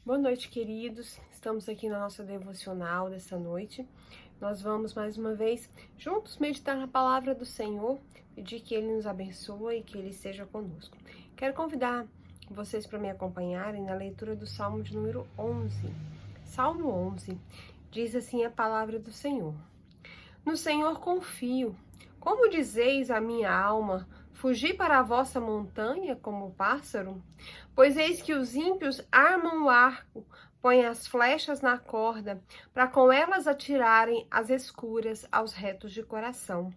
Boa noite, queridos. Estamos aqui na nossa devocional dessa noite. Nós vamos mais uma vez juntos meditar na palavra do Senhor, pedir que Ele nos abençoe e que Ele esteja conosco. Quero convidar vocês para me acompanharem na leitura do Salmo de número 11. Salmo 11 diz assim a palavra do Senhor: No Senhor confio. Como dizeis a minha alma, fugi para a vossa montanha como o pássaro? Pois eis que os ímpios armam o arco, põem as flechas na corda, para com elas atirarem as escuras aos retos de coração.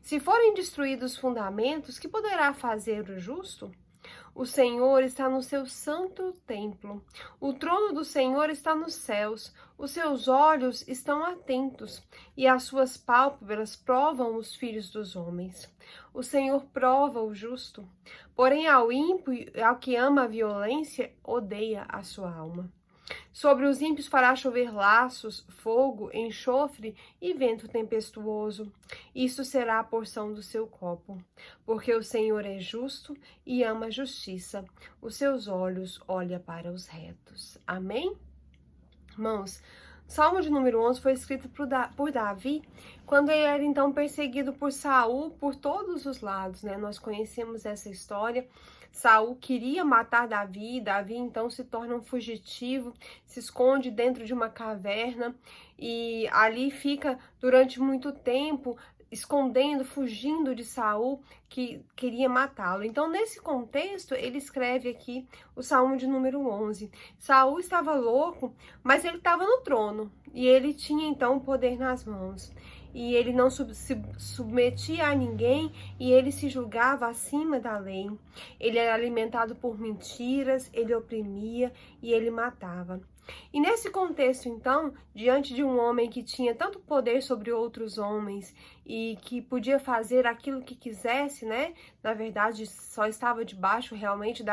Se forem destruídos os fundamentos, que poderá fazer o justo? O Senhor está no seu santo templo. O trono do Senhor está nos céus. Os seus olhos estão atentos e as suas pálpebras provam os filhos dos homens. O Senhor prova o justo, porém ao ímpio e ao que ama a violência, odeia a sua alma. Sobre os ímpios fará chover laços, fogo, enxofre e vento tempestuoso. Isso será a porção do seu copo. Porque o Senhor é justo e ama a justiça. Os seus olhos olham para os retos. Amém? Irmãos, o Salmo de número 11 foi escrito por Davi quando ele era então perseguido por Saul por todos os lados, né? Nós conhecemos essa história. Saul queria matar Davi, Davi então se torna um fugitivo, se esconde dentro de uma caverna e ali fica durante muito tempo escondendo, fugindo de Saul, que queria matá-lo. Então, nesse contexto, ele escreve aqui o Salmo de número 11. Saul estava louco, mas ele estava no trono, e ele tinha, então, o poder nas mãos. E ele não se submetia a ninguém, e ele se julgava acima da lei. Ele era alimentado por mentiras, ele oprimia e ele matava. E nesse contexto, então, diante de um homem que tinha tanto poder sobre outros homens e que podia fazer aquilo que quisesse, né? Na verdade, só estava debaixo realmente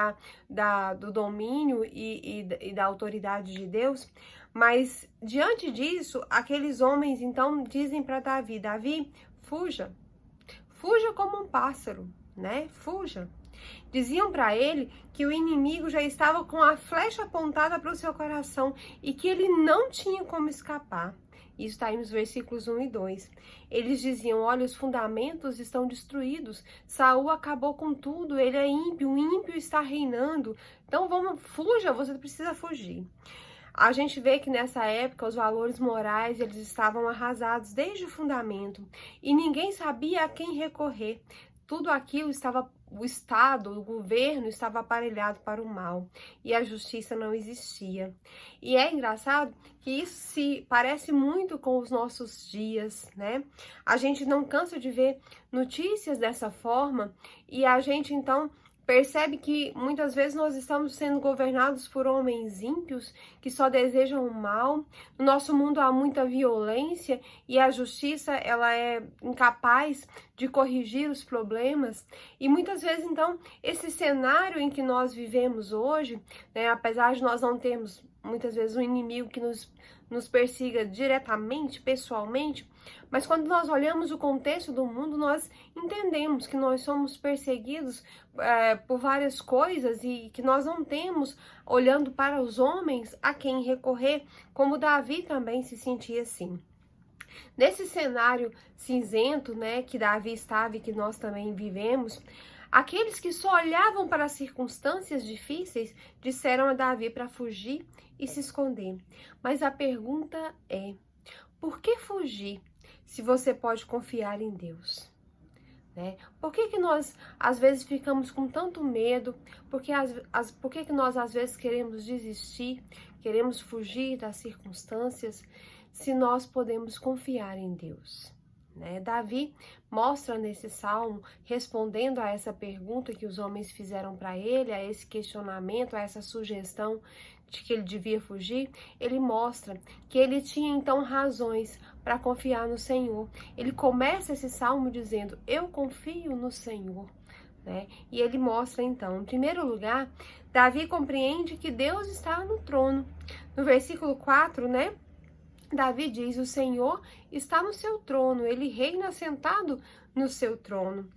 do domínio e da autoridade de Deus. Mas, diante disso, aqueles homens, então, dizem para Davi: Davi, fuja. Fuja como um pássaro, né? Fuja. Diziam para ele que o inimigo já estava com a flecha apontada para o seu coração e que ele não tinha como escapar. Isso está aí nos versículos 1 e 2. Eles diziam: olha, os fundamentos estão destruídos, Saul acabou com tudo, ele é ímpio, o ímpio está reinando. Então fuja, você precisa fugir. A gente vê que nessa época os valores morais eles estavam arrasados desde o fundamento e ninguém sabia a quem recorrer. Tudo aquilo estava, o Estado, o governo estava aparelhado para o mal e a justiça não existia. E é engraçado que isso se parece muito com os nossos dias, né? A gente não cansa de ver notícias dessa forma e a gente então percebe que muitas vezes nós estamos sendo governados por homens ímpios que só desejam o mal. No nosso mundo há muita violência e a justiça ela é incapaz de corrigir os problemas. E muitas vezes, então, esse cenário em que nós vivemos hoje, né, apesar de nós não termos muitas vezes um inimigo que nos persiga diretamente, pessoalmente, mas quando nós olhamos o contexto do mundo, nós entendemos que nós somos perseguidos por várias coisas e que nós não temos, olhando para os homens, a quem recorrer, como Davi também se sentia assim. Nesse cenário cinzento, né, que Davi estava e que nós também vivemos, aqueles que só olhavam para as circunstâncias difíceis disseram a Davi para fugir e se esconder. Mas a pergunta é: por que fugir se você pode confiar em Deus? Né? Por que nós às vezes ficamos com tanto medo? Por que nós às vezes queremos desistir, queremos fugir das circunstâncias, se nós podemos confiar em Deus? Né? Davi mostra nesse salmo, respondendo a essa pergunta que os homens fizeram para ele, a esse questionamento, a essa sugestão de que ele devia fugir, ele mostra que ele tinha então razões para confiar no Senhor. Ele começa esse salmo dizendo: eu confio no Senhor. Né? E ele mostra então, em primeiro lugar, Davi compreende que Deus está no trono. No versículo 4, né? Davi diz: o Senhor está no seu trono, ele reina sentado no seu trono.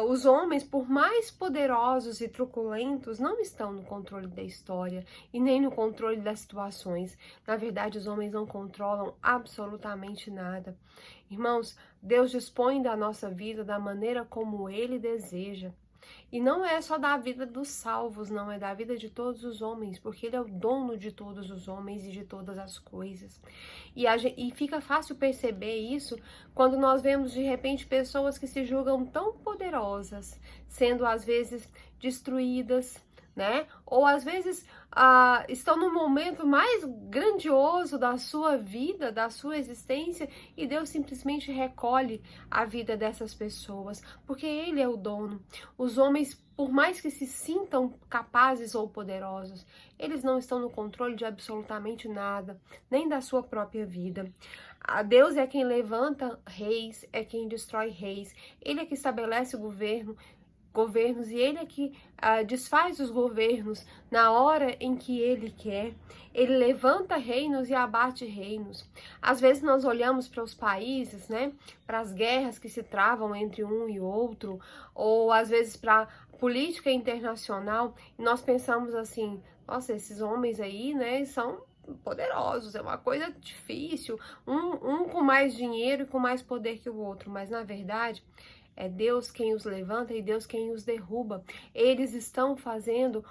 Os homens, por mais poderosos e truculentos, não estão no controle da história e nem no controle das situações. Na verdade, os homens não controlam absolutamente nada. Irmãos, Deus dispõe da nossa vida da maneira como Ele deseja. E não é só da vida dos salvos, não, é da vida de todos os homens, porque Ele é o dono de todos os homens e de todas as coisas. E fica fácil perceber isso quando nós vemos de repente pessoas que se julgam tão poderosas, sendo às vezes destruídas, né? Ou às vezes estão no momento mais grandioso da sua vida, da sua existência, e Deus simplesmente recolhe a vida dessas pessoas, porque Ele é o dono. Os homens, por mais que se sintam capazes ou poderosos, eles não estão no controle de absolutamente nada, nem da sua própria vida. Deus é quem levanta reis, é quem destrói reis. Ele é que estabelece o governos, e Ele é que desfaz os governos na hora em que Ele quer. Ele levanta reinos e abate reinos. Às vezes nós olhamos para os países, né, para as guerras que se travam entre um e outro, ou às vezes para a política internacional, e nós pensamos assim, nossa, esses homens aí, né, são poderosos, é uma coisa difícil, um com mais dinheiro e com mais poder que o outro, mas na verdade é Deus quem os levanta e Deus quem os derruba. Eles estão fazendo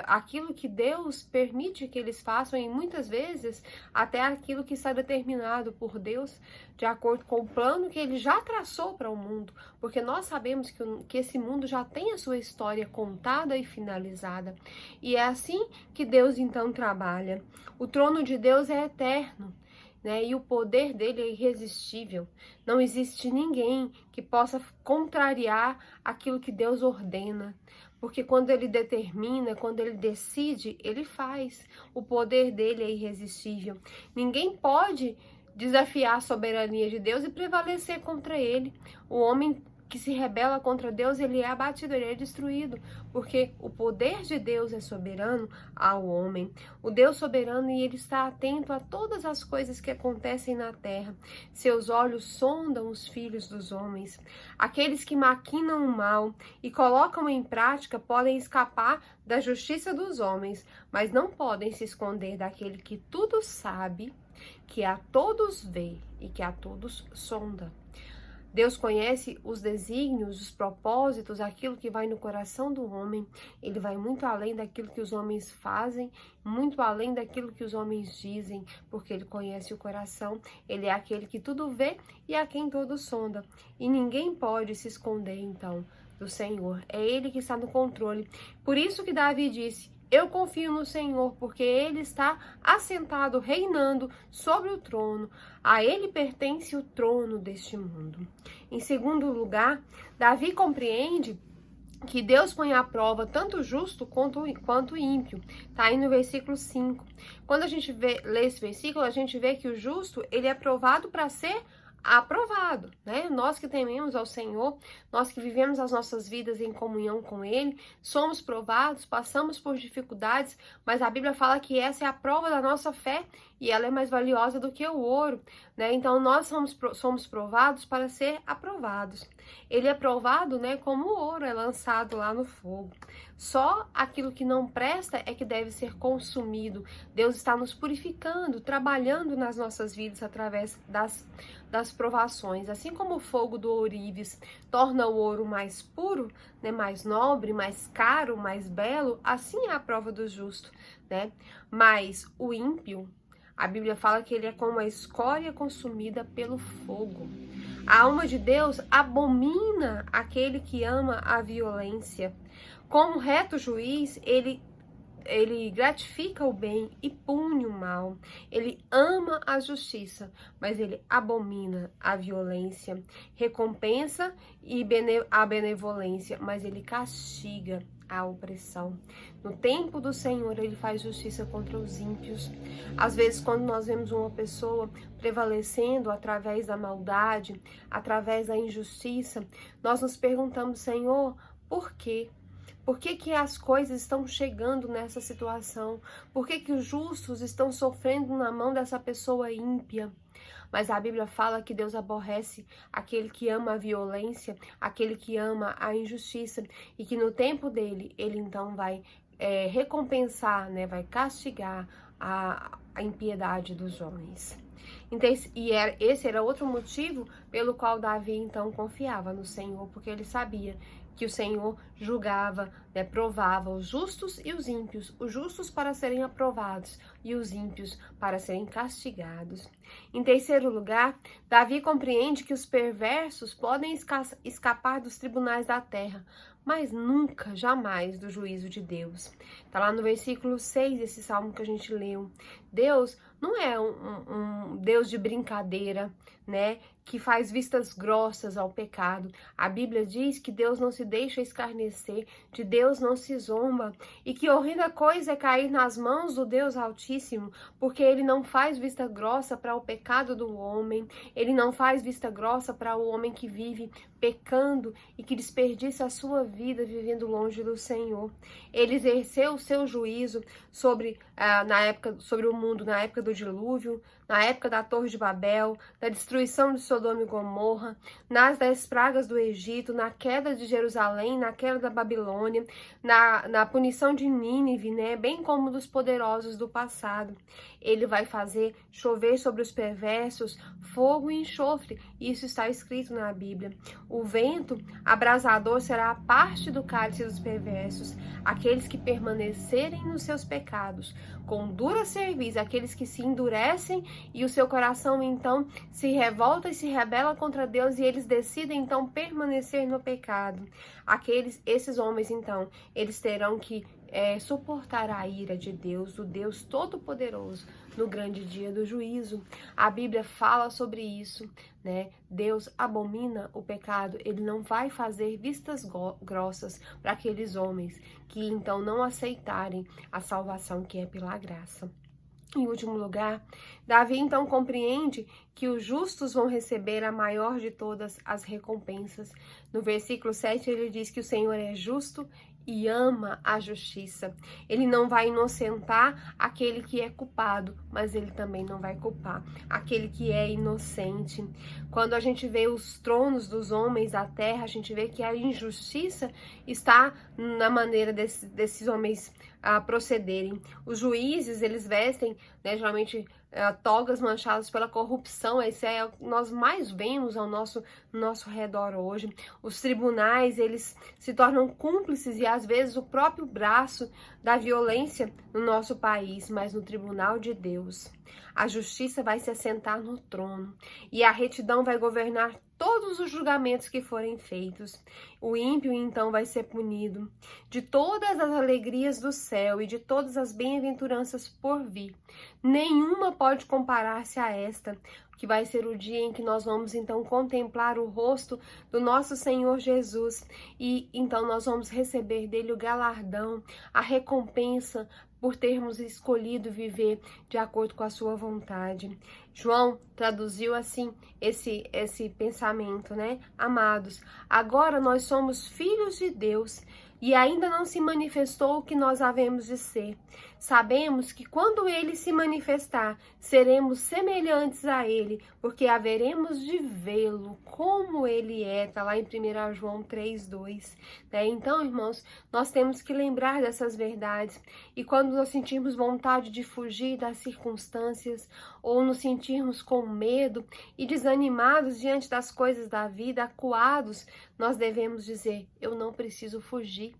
aquilo que Deus permite que eles façam, e muitas vezes até aquilo que está determinado por Deus, de acordo com o plano que Ele já traçou para o mundo, porque nós sabemos que esse mundo já tem a sua história contada e finalizada, e é assim que Deus então trabalha. O trono de Deus é eterno, né? E o poder dele é irresistível. Não existe ninguém que possa contrariar aquilo que Deus ordena, porque quando ele determina, quando ele decide, ele faz. O poder dele é irresistível. Ninguém pode desafiar a soberania de Deus e prevalecer contra ele. O homem que se rebela contra Deus, ele é abatido, ele é destruído, porque o poder de Deus é soberano ao homem. O Deus soberano, e ele está atento a todas as coisas que acontecem na terra. Seus olhos sondam os filhos dos homens. Aqueles que maquinam o mal e colocam em prática podem escapar da justiça dos homens, mas não podem se esconder daquele que tudo sabe, que a todos vê e que a todos sonda. Deus conhece os desígnios, os propósitos, aquilo que vai no coração do homem. Ele vai muito além daquilo que os homens fazem, muito além daquilo que os homens dizem, porque Ele conhece o coração. Ele é aquele que tudo vê e a quem tudo sonda. E ninguém pode se esconder, então, do Senhor. É Ele que está no controle. Por isso que Davi disse: eu confio no Senhor, porque Ele está assentado, reinando sobre o trono. A Ele pertence o trono deste mundo. Em segundo lugar, Davi compreende que Deus põe à prova tanto o justo quanto o ímpio. Está aí no versículo 5. Quando a gente lê esse versículo, a gente vê que o justo, ele é provado para ser aprovado, né? Nós que tememos ao Senhor, nós que vivemos as nossas vidas em comunhão com Ele, somos provados, passamos por dificuldades, mas a Bíblia fala que essa é a prova da nossa fé e ela é mais valiosa do que o ouro, né? Então nós somos provados para ser aprovados. Ele é provado, né, como o ouro é lançado lá no fogo. Só aquilo que não presta é que deve ser consumido. Deus está nos purificando, trabalhando nas nossas vidas através das provações. Assim como o fogo do ourives torna o ouro mais puro, né, mais nobre, mais caro, mais belo, assim é a prova do justo, né? Mas o ímpio, a Bíblia fala que ele é como a escória consumida pelo fogo. A alma de Deus abomina aquele que ama a violência. Como reto juiz, ele gratifica o bem e pune o mal. Ele ama a justiça, mas ele abomina a violência. Recompensa a benevolência, mas ele castiga a opressão. No tempo do Senhor, ele faz justiça contra os ímpios. Às vezes, quando nós vemos uma pessoa prevalecendo através da maldade, através da injustiça, nós nos perguntamos: Senhor, por quê? Por que as coisas estão chegando nessa situação? Por que os justos estão sofrendo na mão dessa pessoa ímpia? mas a Bíblia fala que Deus aborrece aquele que ama a violência, aquele que ama a injustiça, e que no tempo dele, ele então vai recompensar, né, vai castigar a impiedade dos homens. Então, esse era outro motivo pelo qual Davi então confiava no Senhor, porque ele sabia que o Senhor julgava, né, provava os justos e os ímpios, os justos para serem aprovados e os ímpios para serem castigados. Em terceiro lugar, Davi compreende que os perversos podem escapar dos tribunais da terra, mas nunca, jamais do juízo de Deus. Está lá no versículo 6 desse salmo que a gente leu. Deus não é um Deus de brincadeira, né, que faz vistas grossas ao pecado. A Bíblia diz que Deus não se deixa escarnecer, de Deus não se zomba, e que horrenda coisa é cair nas mãos do Deus Altíssimo, porque Ele não faz vista grossa para o pecado do homem, Ele não faz vista grossa para o homem que vive pecando e que desperdiça a sua vida vivendo longe do Senhor. Ele exerceu o seu juízo sobre o mundo na época do dilúvio, na época da Torre de Babel, da destruição de Sodoma e Gomorra, nas 10 pragas do Egito, na queda de Jerusalém, na queda da Babilônia, na punição de Nínive, né, bem como dos poderosos do passado. Ele vai fazer chover sobre os perversos fogo e enxofre, isso está escrito na Bíblia. O vento abrasador será a parte do cálice dos perversos, aqueles que permanecerem nos seus pecados, com dura cerviz, aqueles que se endurecem e o seu coração então se revolta e se rebela contra Deus e eles decidem então permanecer no pecado. Esses homens então, eles terão que suportar a ira de Deus, do Deus Todo-Poderoso, no grande dia do juízo. A Bíblia fala sobre isso, né? Deus abomina o pecado, ele não vai fazer vistas grossas para aqueles homens que então não aceitarem a salvação que é pela graça. Em último lugar, Davi então compreende que os justos vão receber a maior de todas as recompensas. No versículo 7 ele diz que o Senhor é justo e ama a justiça. Ele não vai inocentar aquele que é culpado, mas ele também não vai culpar aquele que é inocente. Quando a gente vê os tronos dos homens da terra, a gente vê que a injustiça está na maneira desses homens procederem. Os juízes, eles vestem, né, geralmente togas manchadas pela corrupção, isso é o que nós mais vemos ao nosso redor hoje. Os tribunais, eles se tornam cúmplices e às vezes o próprio braço da violência no nosso país, mas no tribunal de Deus, a justiça vai se assentar no trono e a retidão vai governar todos os julgamentos que forem feitos. O ímpio, então, vai ser punido. De todas as alegrias do céu e de todas as bem-aventuranças por vir, nenhuma pode comparar-se a esta, que vai ser o dia em que nós vamos, então, contemplar o rosto do nosso Senhor Jesus e, então, nós vamos receber dele o galardão, a recompensa por termos escolhido viver de acordo com a sua vontade. João traduziu assim esse pensamento, né? Amados, agora nós somos filhos de Deus e ainda não se manifestou o que nós havemos de ser. Sabemos que quando ele se manifestar, seremos semelhantes a ele, porque haveremos de vê-lo como ele é. Está lá em 1 João 3:2. Né? Então, irmãos, nós temos que lembrar dessas verdades. E quando nós sentirmos vontade de fugir das circunstâncias, ou nos sentirmos com medo e desanimados diante das coisas da vida, acuados, nós devemos dizer: eu não preciso fugir.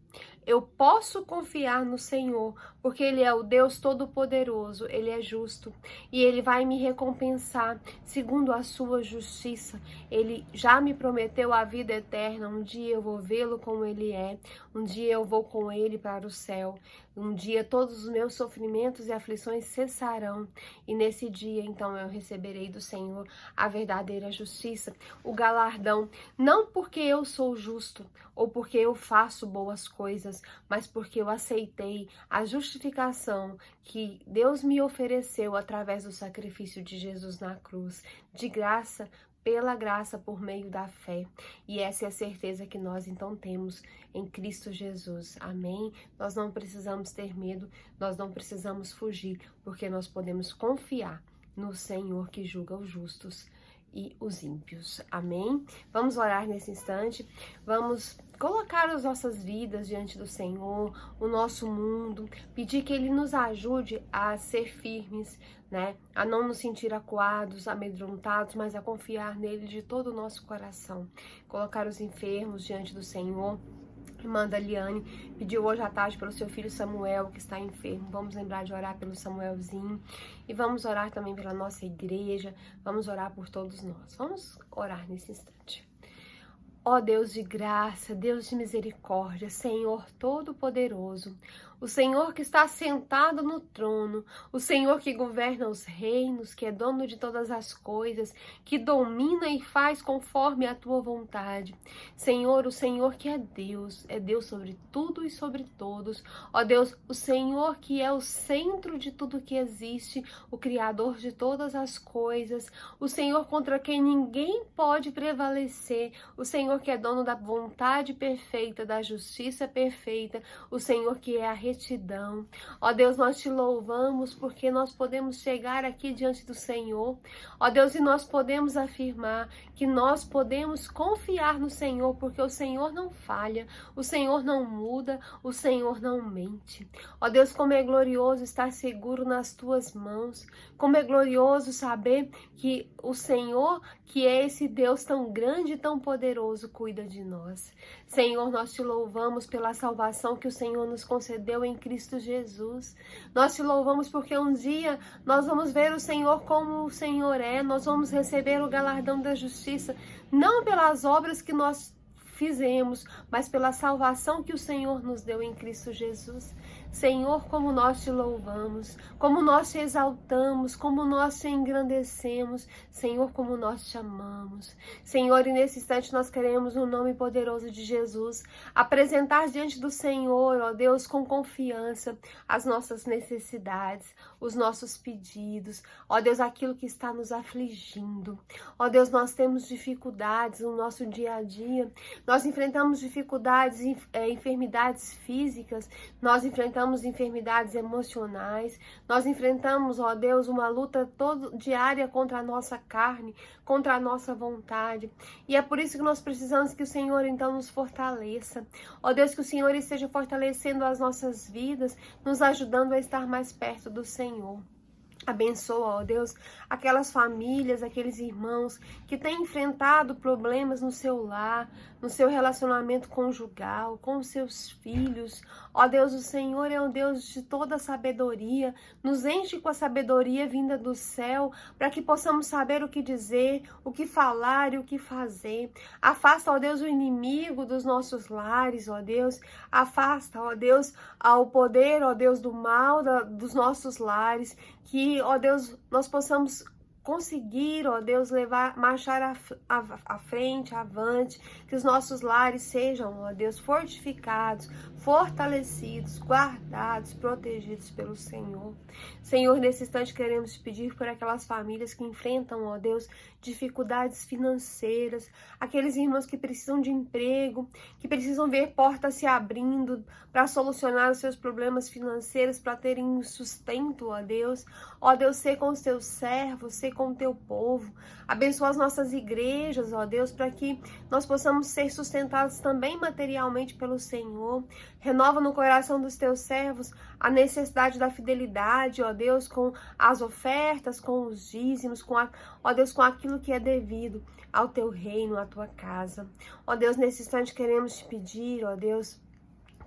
Eu posso confiar no Senhor, porque Ele é o Deus Todo-Poderoso, Ele é justo e Ele vai me recompensar segundo a sua justiça. Ele já me prometeu a vida eterna, um dia eu vou vê-lo como Ele é, um dia eu vou com Ele para o céu, um dia todos os meus sofrimentos e aflições cessarão e nesse dia então eu receberei do Senhor a verdadeira justiça, o galardão, não porque eu sou justo ou porque eu faço boas coisas, mas porque eu aceitei a justificação que Deus me ofereceu através do sacrifício de Jesus na cruz, de graça, pela graça, por meio da fé. E essa é a certeza que nós então temos em Cristo Jesus. Amém? Nós não precisamos ter medo, nós não precisamos fugir, porque nós podemos confiar no Senhor que julga os justos e os ímpios. Amém? Vamos orar nesse instante, vamos colocar as nossas vidas diante do Senhor, o nosso mundo, pedir que Ele nos ajude a ser firmes, né? A não nos sentir acuados, amedrontados, mas a confiar nele de todo o nosso coração. Colocar os enfermos diante do Senhor. Irmã Daliane pediu hoje à tarde pelo seu filho Samuel, que está enfermo. Vamos lembrar de orar pelo Samuelzinho. E vamos orar também pela nossa igreja. Vamos orar por todos nós. Vamos orar nesse instante. Ó Deus de graça, Deus de misericórdia, Senhor Todo-Poderoso, o Senhor que está sentado no trono, o Senhor que governa os reinos, que é dono de todas as coisas, que domina e faz conforme a tua vontade. Senhor, o Senhor que é Deus sobre tudo e sobre todos. Ó Deus, o Senhor que é o centro de tudo que existe, o Criador de todas as coisas, o Senhor contra quem ninguém pode prevalecer, o Senhor que é dono da vontade perfeita, da justiça perfeita, o Senhor que é a retidão. Ó Deus, nós te louvamos porque nós podemos chegar aqui diante do Senhor. Ó Deus, e nós podemos afirmar que nós podemos confiar no Senhor, porque o Senhor não falha, o Senhor não muda, o Senhor não mente. Ó Deus, como é glorioso estar seguro nas tuas mãos, como é glorioso saber que o Senhor, que é esse Deus tão grande e tão poderoso, cuida de nós. Senhor, nós te louvamos pela salvação que o Senhor nos concedeu em Cristo Jesus. Nós te louvamos porque um dia nós vamos ver o Senhor como o Senhor é, nós vamos receber o galardão da justiça, não pelas obras que nós fizemos, mas pela salvação que o Senhor nos deu em Cristo Jesus. Senhor, como nós te louvamos, como nós te exaltamos, como nós te engrandecemos, Senhor, como nós te amamos. Senhor, e nesse instante nós queremos, no nome poderoso de Jesus, apresentar diante do Senhor, ó Deus, com confiança, as nossas necessidades, os nossos pedidos, ó Deus, aquilo que está nos afligindo. Ó Deus, nós temos dificuldades no nosso dia a dia, nós enfrentamos dificuldades, enfermidades físicas, nós enfrentamos enfermidades emocionais, nós enfrentamos, ó Deus, uma luta diária contra a nossa carne, contra a nossa vontade. E é por isso que nós precisamos que o Senhor então nos fortaleça. Ó Deus, que o Senhor esteja fortalecendo as nossas vidas, nos ajudando a estar mais perto do Senhor. Abençoa, ó Deus, aquelas famílias, aqueles irmãos que têm enfrentado problemas no seu lar, no seu relacionamento conjugal, com os seus filhos. Ó Deus, o Senhor é um Deus de toda sabedoria. Nos enche com a sabedoria vinda do céu, para que possamos saber o que dizer, o que falar e o que fazer. Afasta, ó Deus, o inimigo dos nossos lares, ó Deus. Afasta, ó Deus, o poder, ó Deus, do mal dos nossos lares. Que, ó Deus, nós possamos conseguir, ó Deus, marchar à frente, avante, que os nossos lares sejam, ó Deus, fortificados, fortalecidos, guardados, protegidos pelo Senhor. Senhor, nesse instante queremos te pedir por aquelas famílias que enfrentam, ó Deus, dificuldades financeiras, aqueles irmãos que precisam de emprego, que precisam ver portas se abrindo para solucionar os seus problemas financeiros, para terem um sustento, ó Deus. Ó Deus, ser com os teus servos, ser com o teu povo. Abençoa as nossas igrejas, ó Deus, para que nós possamos ser sustentados também materialmente pelo Senhor. Renova no coração dos teus servos a necessidade da fidelidade, ó Deus, com as ofertas, com os dízimos, ó Deus, com aquilo que é devido ao teu reino, à tua casa. Ó Deus, nesse instante queremos te pedir, ó Deus,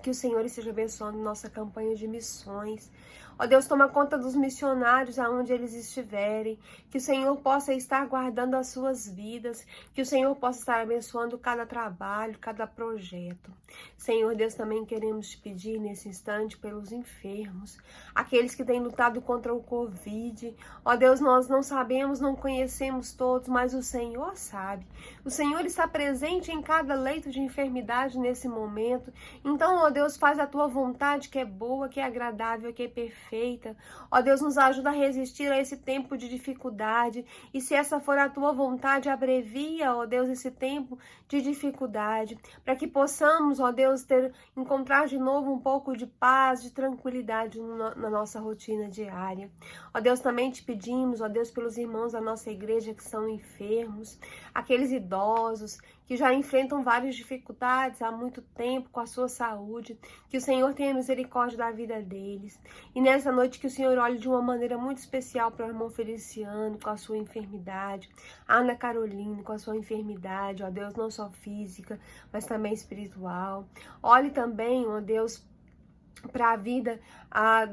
que o Senhor esteja abençoando nossa campanha de missões. Ó Deus, toma conta dos missionários aonde eles estiverem, que o Senhor possa estar guardando as suas vidas, que o Senhor possa estar abençoando cada trabalho, cada projeto. Senhor Deus, também queremos te pedir nesse instante pelos enfermos, aqueles que têm lutado contra o Covid. Ó Deus, nós não sabemos, não conhecemos todos, mas o Senhor sabe. O Senhor está presente em cada leito de enfermidade nesse momento. Então, ó Deus, faz a tua vontade que é boa, que é agradável, que é perfeita. perfeita. Ó Deus, nos ajuda a resistir a esse tempo de dificuldade. E se essa for a tua vontade, abrevia, ó Deus, esse tempo de dificuldade, para que possamos, ó Deus, encontrar de novo um pouco de paz, de tranquilidade na nossa rotina diária. Ó Deus, também te pedimos, ó Deus, pelos irmãos da nossa igreja que são enfermos, aqueles idosos que já enfrentam várias dificuldades há muito tempo com a sua saúde, que o Senhor tenha misericórdia da vida deles. E nessa noite que o Senhor olhe de uma maneira muito especial para o irmão Feliciano com a sua enfermidade, a Ana Carolina com a sua enfermidade, ó Deus, não só física, mas também espiritual. Olhe também, ó Deus, para a vida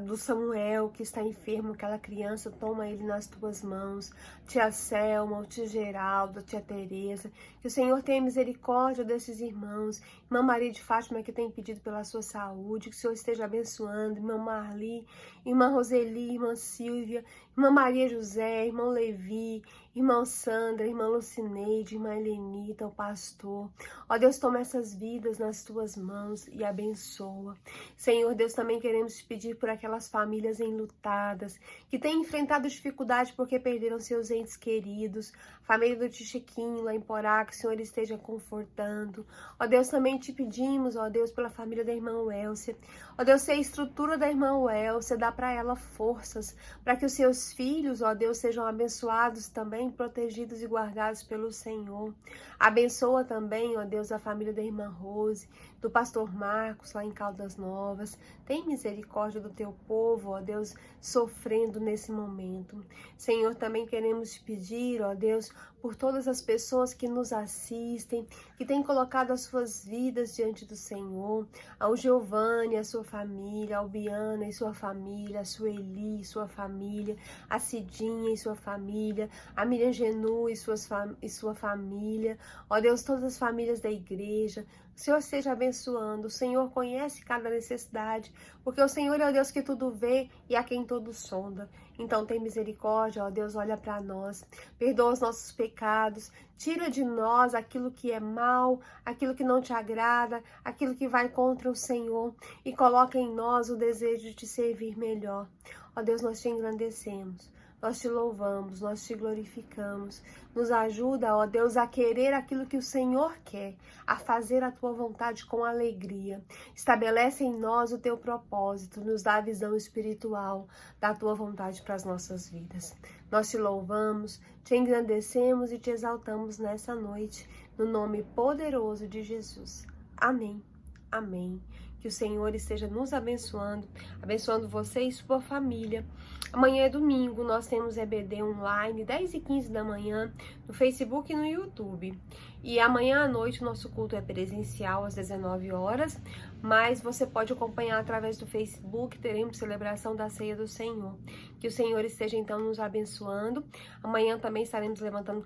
do Samuel, que está enfermo, aquela criança, toma ele nas tuas mãos. Tia Selma, tia Geraldo, tia Tereza, que o Senhor tenha misericórdia desses irmãos. Irmã Maria de Fátima, que tem pedido pela sua saúde, que o Senhor esteja abençoando. Irmã Marli, irmã Roseli, irmã Silvia, irmã Maria José, irmão Levi, irmã Sandra, irmã Lucineide, irmã Helenita, o pastor. Ó Deus, toma essas vidas nas tuas mãos e abençoa. Senhor Deus, também queremos te pedir por aquelas famílias enlutadas, que têm enfrentado dificuldade porque perderam seus entes queridos. Família do tio Chiquinho, lá em Porá, que o Senhor esteja confortando. Ó Deus, também te pedimos, ó Deus, pela família da irmã Welcia. Ó Deus, se a estrutura da irmã Welcia, dá para ela forças, para que os seus filhos, ó Deus, sejam abençoados também, protegidos e guardados pelo Senhor. Abençoa também, ó Deus, a família da irmã Rose, do pastor Marcos, lá em Caldas Novas. Tem misericórdia do teu povo, ó Deus, sofrendo nesse momento. Senhor, também queremos te pedir, ó Deus, por todas as pessoas que nos assistem, que têm colocado as suas vidas diante do Senhor, ao Giovanni, a sua família, ao Biana e sua família, a Sueli e sua família, a Cidinha e sua família, a Miriam Genu e sua família, ó Deus, todas as famílias da igreja. O Senhor esteja abençoando, o Senhor conhece cada necessidade, porque o Senhor é o Deus que tudo vê e a quem tudo sonda. Então tem misericórdia, ó Deus, olha para nós, perdoa os nossos pecados, tira de nós aquilo que é mal, aquilo que não te agrada, aquilo que vai contra o Senhor e coloca em nós o desejo de te servir melhor. Ó Deus, nós te engrandecemos. Nós te louvamos, nós te glorificamos. Nos ajuda, ó Deus, a querer aquilo que o Senhor quer, a fazer a tua vontade com alegria. Estabelece em nós o teu propósito, nos dá a visão espiritual da tua vontade para as nossas vidas. Nós te louvamos, te engrandecemos e te exaltamos nessa noite, no nome poderoso de Jesus. Amém. Amém. Que o Senhor esteja nos abençoando, abençoando você e sua família. Amanhã é domingo, nós temos EBD online, 10h15 da manhã, no Facebook e no YouTube. E amanhã à noite o nosso culto é presencial às 19 horas, mas você pode acompanhar através do Facebook, teremos celebração da Ceia do Senhor. Que o Senhor esteja então nos abençoando. Amanhã também estaremos levantando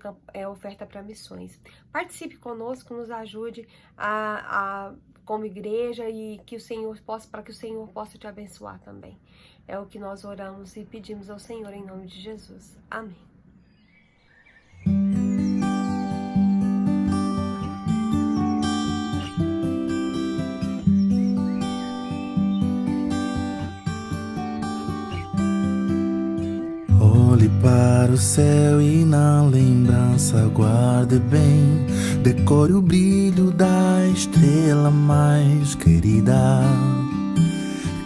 oferta para missões. Participe conosco, nos ajude como igreja e que o Senhor para que o Senhor possa te abençoar também. É o que nós oramos e pedimos ao Senhor em nome de Jesus. Amém. Olhe para o céu e na lembrança guarde bem, decore o brilho da estrela mais querida.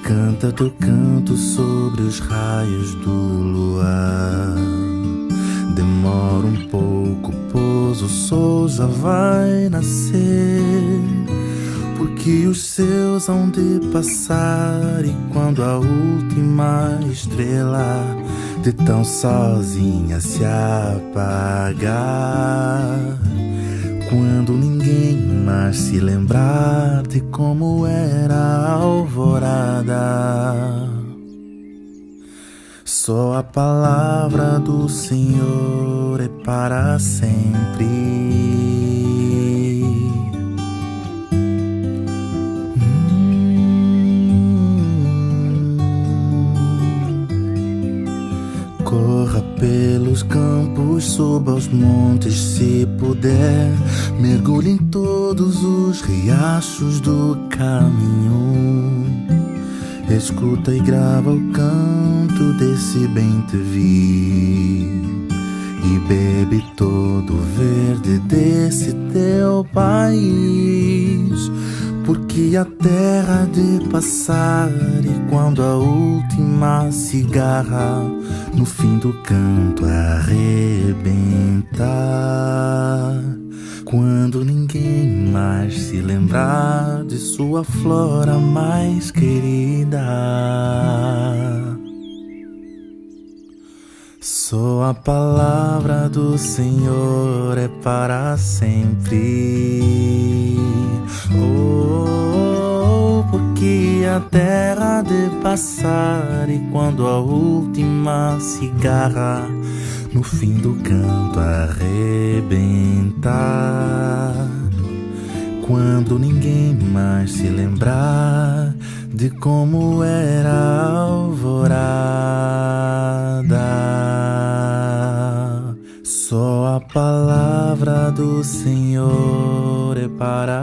Canta teu canto sobre os raios do luar. Demora um pouco, pois o sol já vai nascer, porque os seus hão de passar, e quando a última estrela de tão sozinha se apagar, quando ninguém mais se lembrar de como era a alvorada, só a palavra do Senhor é para sempre. Corra pelos campos, suba aos montes se puder, mergulhe em todos os riachos do caminho Escuta e grava o canto desse bem-te-vi, e bebe todo o verde desse teu país. Porque a terra de passar, e quando a última cigarra no fim do canto arrebentar, quando ninguém mais se lembrar de sua flora mais querida, só a palavra do Senhor é para sempre. Oh, porque a terra de passar, e quando a última cigarra no fim do canto arrebentar, quando ninguém mais se lembrar de como era a alvorada, só a palavra do Senhor é para